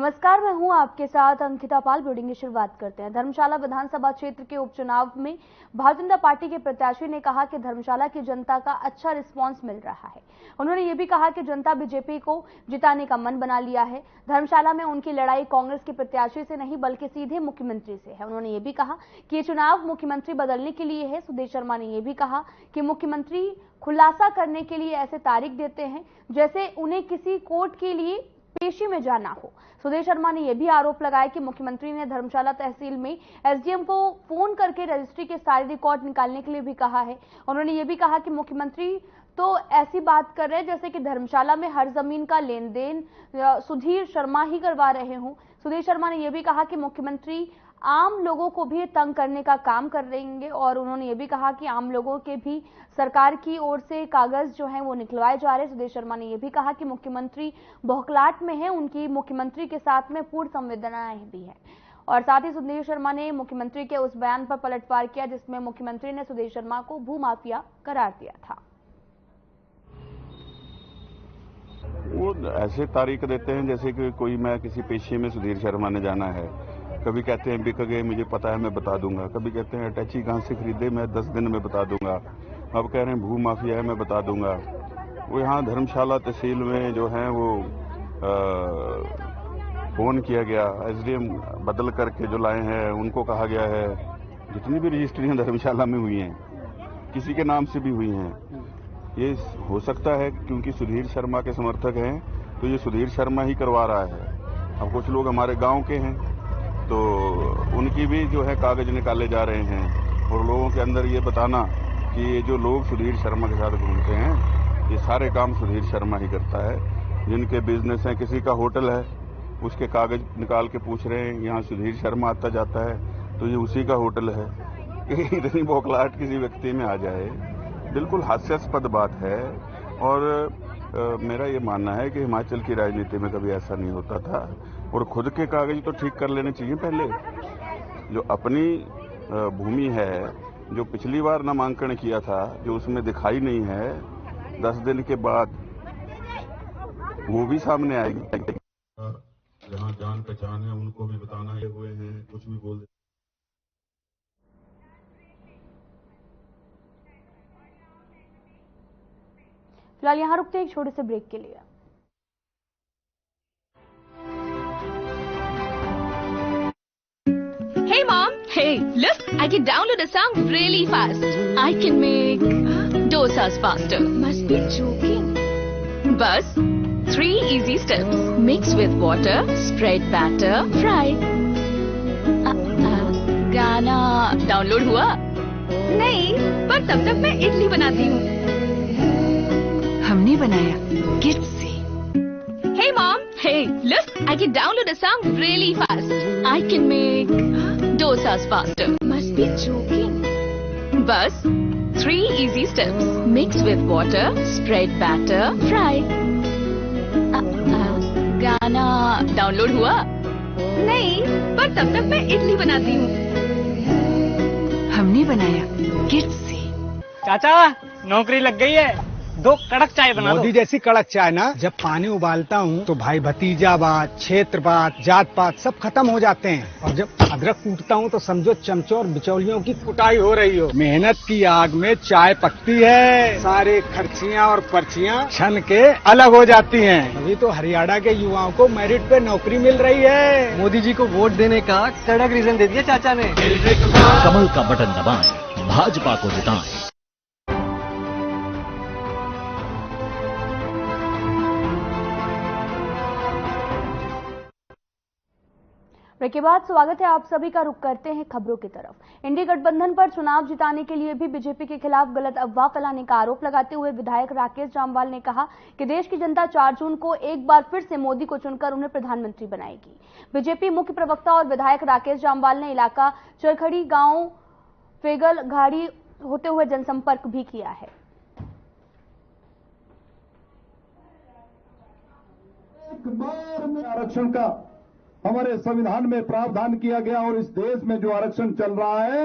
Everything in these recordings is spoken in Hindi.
नमस्कार, मैं हूं आपके साथ अंकिता पाल। ब्रीडिंग की शुरुआत करते हैं। धर्मशाला विधानसभा क्षेत्र के उपचुनाव में भारतीय जनता पार्टी के प्रत्याशी ने कहा कि धर्मशाला की जनता का अच्छा रिस्पांस मिल रहा है। उन्होंने ये भी कहा कि जनता बीजेपी को जिताने का मन बना लिया है। धर्मशाला में उनकी लड़ाई कांग्रेस के प्रत्याशी से नहीं बल्कि सीधे मुख्यमंत्री से है। उन्होंने ये भी कहा कि ये चुनाव मुख्यमंत्री बदलने के लिए है। सुधीर शर्मा ने यह भी कहा कि मुख्यमंत्री खुलासा करने के लिए ऐसे तारीख देते हैं जैसे उन्हें किसी कोर्ट के लिए पेशी में जाना हो। सुधीर शर्मा ने यह भी आरोप लगाया कि मुख्यमंत्री ने धर्मशाला तहसील में एसडीएम को फोन करके रजिस्ट्री के सारे रिकॉर्ड निकालने के लिए भी कहा है। उन्होंने यह भी कहा कि मुख्यमंत्री तो ऐसी बात कर रहे हैं जैसे कि धर्मशाला में हर जमीन का लेन देन सुधीर शर्मा ही करवा रहे हों। सुधीर शर्मा ने यह भी कहा कि मुख्यमंत्री आम लोगों को भी तंग करने का काम कर रहेंगे और उन्होंने ये भी कहा कि आम लोगों के भी सरकार की ओर से कागज जो है वो निकलवाए जा रहे हैं। सुधीर शर्मा ने यह भी कहा कि मुख्यमंत्री बौखलाहट में है, उनकी मुख्यमंत्री के साथ में पूर्ण संवेदनाएं भी है। और साथ ही सुधीर शर्मा ने मुख्यमंत्री के उस बयान पर पलटवार किया जिसमें मुख्यमंत्री ने सुधीर शर्मा को भूमाफिया करार दिया था। वो ऐसे तारीख देते हैं जैसे कि कोई मैं किसी पेशे में सुधीर शर्मा ने जाना है। कभी कहते हैं बिक गए, मुझे पता है मैं बता दूंगा। कभी कहते हैं अटैची कहां से खरीदे, मैं 10 दिन में बता दूंगा। अब कह रहे हैं भू माफिया है, मैं बता दूंगा। वो यहाँ धर्मशाला तहसील में जो है वो फोन किया गया, एसडीएम बदल करके जो लाए हैं उनको कहा गया है जितनी भी रजिस्ट्रियां धर्मशाला में हुई हैं किसी के नाम से भी हुई हैं। ये हो सकता है क्योंकि सुधीर शर्मा के समर्थक हैं तो ये सुधीर शर्मा ही करवा रहा है। अब कुछ लोग हमारे गांव के हैं तो उनकी भी जो है कागज निकाले जा रहे हैं और लोगों के अंदर ये बताना कि ये जो लोग सुधीर शर्मा के साथ घूमते हैं ये सारे काम सुधीर शर्मा ही करता है। जिनके बिजनेस हैं, किसी का होटल है, उसके कागज निकाल के पूछ रहे हैं यहाँ सुधीर शर्मा आता जाता है तो ये उसी का होटल है। कि इतनी बौखलाहट किसी व्यक्ति में आ जाए, बिल्कुल हास्यास्पद बात है। और मेरा ये मानना है कि हिमाचल की राजनीति में कभी ऐसा नहीं होता था और खुद के कागज तो ठीक कर लेने चाहिए पहले। जो अपनी भूमि है, जो पिछली बार नामांकन किया था, जो उसमें दिखाई नहीं है, 10 दिन के बाद वो भी सामने आएगी। जहाँ जान पहचान है उनको भी बताना ये हुए हैं, कुछ भी बोल। फिलहाल यहाँ रुकते हैं एक छोटे से ब्रेक के लिए। Hey mom, hey, look, I can download a song really fast. I can make dosas faster. Must be joking. Bus, 3 easy steps. Mix with water, spread batter, fry. गाना डाउनलोड हुआ? नहीं, पर तब तक मैं इडली बनाती हूँ। हमने बनाया किड्स से। Hey mom, hey, look, I can download a song really fast. I can make dosas faster. Must be joking. Bus, 3 easy steps. Mix with water, spread batter, fry. गाना डाउनलोड हुआ? नहीं, पर तब तक मैं इडली बनाती हूँ। हमने बनाया किड्स से। चाचा, नौकरी लग गई है, 2 कड़क चाय बना दो। मोदी जैसी कड़क चाय ना, जब पानी उबालता हूँ तो भाई भतीजावाद, क्षेत्रवाद, जात पात सब खत्म हो जाते हैं और जब अदरक कूटता हूँ तो समझो चमचों और बिचौलियों की कुटाई हो रही हो। मेहनत की आग में चाय पकती है, सारे खर्चियाँ और पर्चियाँ छन के अलग हो जाती हैं। अभी तो हरियाणा के युवाओं को मेरिट पे नौकरी मिल रही है। मोदी जी को वोट देने का कड़क रीजन दे दिया चाचा ने। कमल का बटन दबाएं, भाजपा को जिताएं। के बाद स्वागत है आप सभी का। रुख करते हैं खबरों की तरफ। इंडी गठबंधन पर चुनाव जिताने के लिए भी बीजेपी के खिलाफ गलत अफवाह फैलाने का आरोप लगाते हुए विधायक राकेश जामवाल ने कहा कि देश की जनता 4 जून को एक बार फिर से मोदी को चुनकर उन्हें प्रधानमंत्री बनाएगी। बीजेपी मुख्य प्रवक्ता और विधायक राकेश जामवाल ने इलाका चरखड़ी गांव फेगल घाड़ी होते हुए जनसंपर्क भी किया है। एक बार में आरक्षण का हमारे संविधान में प्रावधान किया गया और इस देश में जो आरक्षण चल रहा है,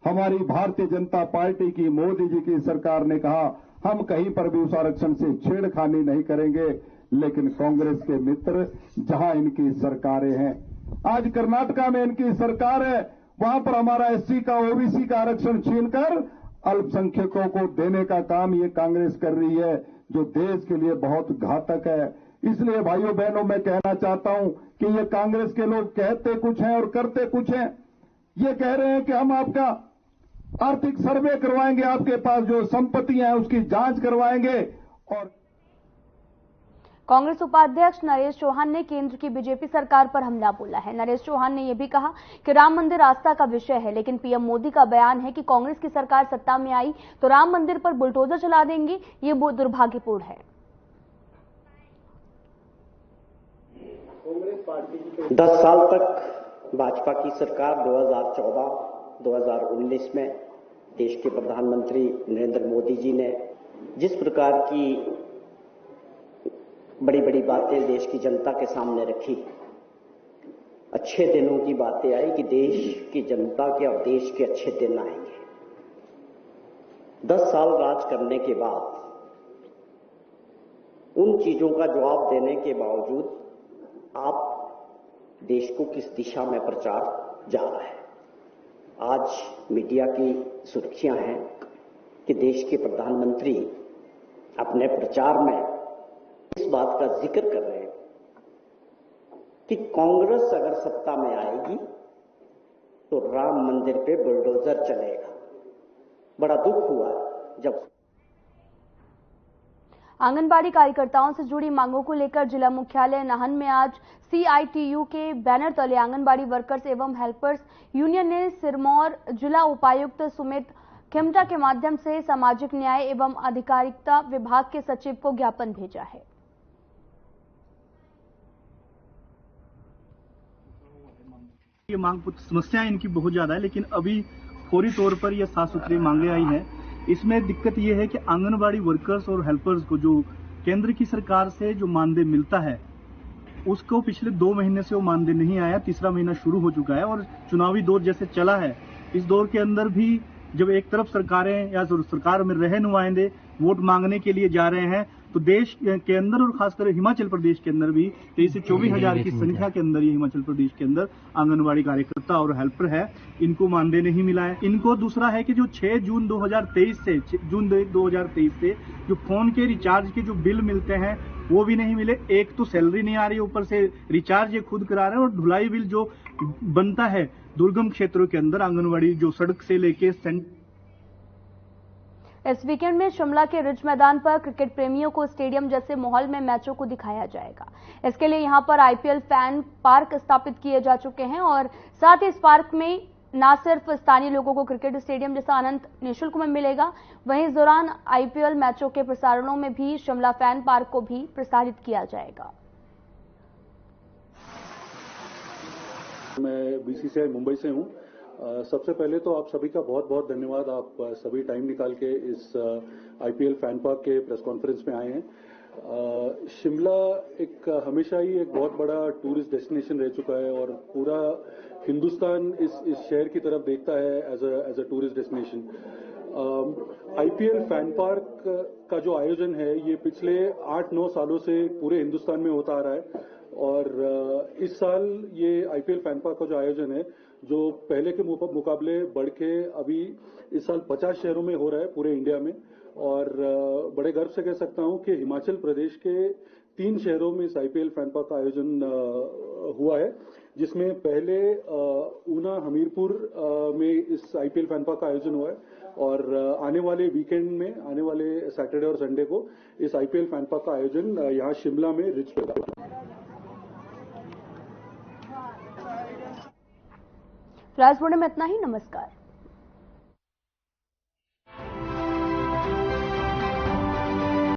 हमारी भारतीय जनता पार्टी की, मोदी जी की सरकार ने कहा हम कहीं पर भी उस आरक्षण से छेड़खानी नहीं करेंगे। लेकिन कांग्रेस के मित्र जहां इनकी सरकारें हैं, आज कर्नाटका में इनकी सरकार है, वहां पर हमारा एससी का ओबीसी का आरक्षण छीनकर अल्पसंख्यकों को देने का काम ये कांग्रेस कर रही है, जो देश के लिए बहुत घातक है। इसलिए भाइयों बहनों, मैं कहना चाहता हूं कि ये कांग्रेस के लोग कहते कुछ हैं और करते कुछ हैं। ये कह रहे हैं कि हम आपका आर्थिक सर्वे करवाएंगे, आपके पास जो संपत्तियां हैं उसकी जांच करवाएंगे। और कांग्रेस उपाध्यक्ष नरेश चौहान ने केंद्र की बीजेपी सरकार पर हमला बोला है। नरेश चौहान ने यह भी कहा कि राम मंदिर आस्था का विषय है, लेकिन पीएम मोदी का बयान है कि कांग्रेस की सरकार सत्ता में आई तो राम मंदिर पर बुलडोजर चला देंगे। ये दुर्भाग्यपूर्ण है। 10 साल तक भाजपा की सरकार 2014-2019 में देश के प्रधानमंत्री नरेंद्र मोदी जी ने जिस प्रकार की बड़ी बड़ी बातें देश की जनता के सामने रखी, अच्छे दिनों की बातें आई कि देश की जनता के और देश के अच्छे दिन आएंगे। 10 साल राज करने के बाद उन चीजों का जवाब देने के बावजूद आप देश को किस दिशा में प्रचार जा रहा है। आज मीडिया की सुर्खियां हैं कि देश के प्रधानमंत्री अपने प्रचार में इस बात का जिक्र कर रहे हैं कि कांग्रेस अगर सत्ता में आएगी तो राम मंदिर पे बुलडोजर चलेगा। बड़ा दुख हुआ जब आंगनबाड़ी कार्यकर्ताओं से जुड़ी मांगों को लेकर जिला मुख्यालय नाहन में आज CITU के बैनर तले आंगनबाड़ी वर्कर्स एवं हेल्पर्स यूनियन ने सिरमौर जिला उपायुक्त सुमित खेमटा के माध्यम से सामाजिक न्याय एवं अधिकारिता विभाग के सचिव को ज्ञापन भेजा है। ये मांग समस्याएं इनकी बहुत ज्यादा है, लेकिन अभी फौरी तौर पर ये साफ सुथरी मांगे आई हैं। इसमें दिक्कत ये है कि आंगनबाड़ी वर्कर्स और हेल्पर्स को जो केंद्र की सरकार से जो मानदेय मिलता है उसको पिछले 2 महीने से वो मानदेय नहीं आया। तीसरा महीना शुरू हो चुका है और चुनावी दौर जैसे चला है, इस दौर के अंदर भी जब एक तरफ सरकारें या सरकार में रहे नुमाइंदे वोट मांगने के लिए जा रहे हैं, तो देश के अंदर और खासकर हिमाचल प्रदेश के अंदर भी 23 से 24 हजार की संख्या के अंदर ये हिमाचल प्रदेश के अंदर आंगनबाड़ी कार्यकर्ता और हेल्पर है, इनको मानदेय नहीं मिला है। इनको दूसरा है कि जो 6 जून 2023 से जो फोन के रिचार्ज के जो बिल मिलते हैं वो भी नहीं मिले। एक तो सैलरी नहीं आ रही, ऊपर से रिचार्ज ये खुद करा रहे हैं, और ढुलाई बिल जो बनता है दुर्गम क्षेत्रों के अंदर आंगनबाड़ी जो सड़क से लेके इस वीकेंड में शिमला के रिज मैदान पर क्रिकेट प्रेमियों को स्टेडियम जैसे माहौल में मैचों को दिखाया जाएगा। इसके लिए यहां पर IPL फैन पार्क स्थापित किए जा चुके हैं और साथ ही इस पार्क में न सिर्फ स्थानीय लोगों को क्रिकेट स्टेडियम जैसा आनंद निःशुल्क में मिलेगा, वहीं इस दौरान IPL मैचों के प्रसारणों में भी शिमला फैन पार्क को भी प्रसारित किया जाएगा। मैं BCCI मुंबई से हूं। सबसे पहले तो आप सभी का बहुत बहुत धन्यवाद, आप सभी टाइम निकाल के इस IPL फैन पार्क के प्रेस कॉन्फ्रेंस में आए हैं। शिमला एक हमेशा ही एक बहुत बड़ा टूरिस्ट डेस्टिनेशन रह चुका है और पूरा हिंदुस्तान इस शहर की तरफ देखता है as a tourist destination. IPL fan park का जो आयोजन है ये पिछले 8-9 सालों से पूरे हिंदुस्तान में होता आ रहा है और इस साल ये IPL फैन पार्क का जो आयोजन है जो पहले के मुकाबले बढ़ के अभी इस साल 50 शहरों में हो रहा है पूरे इंडिया में। और बड़े गर्व से कह सकता हूं कि हिमाचल प्रदेश के 3 शहरों में इस IPL फैन पार्क का आयोजन हुआ है, जिसमें पहले ऊना हमीरपुर में इस IPL फैन पार्क का आयोजन हुआ है और आने वाले वीकेंड में, आने वाले सैटरडे और संडे को इस IPL फैन पार्क का आयोजन यहाँ शिमला में रिज पे होगा। राजपुर में इतना ही। नमस्कार।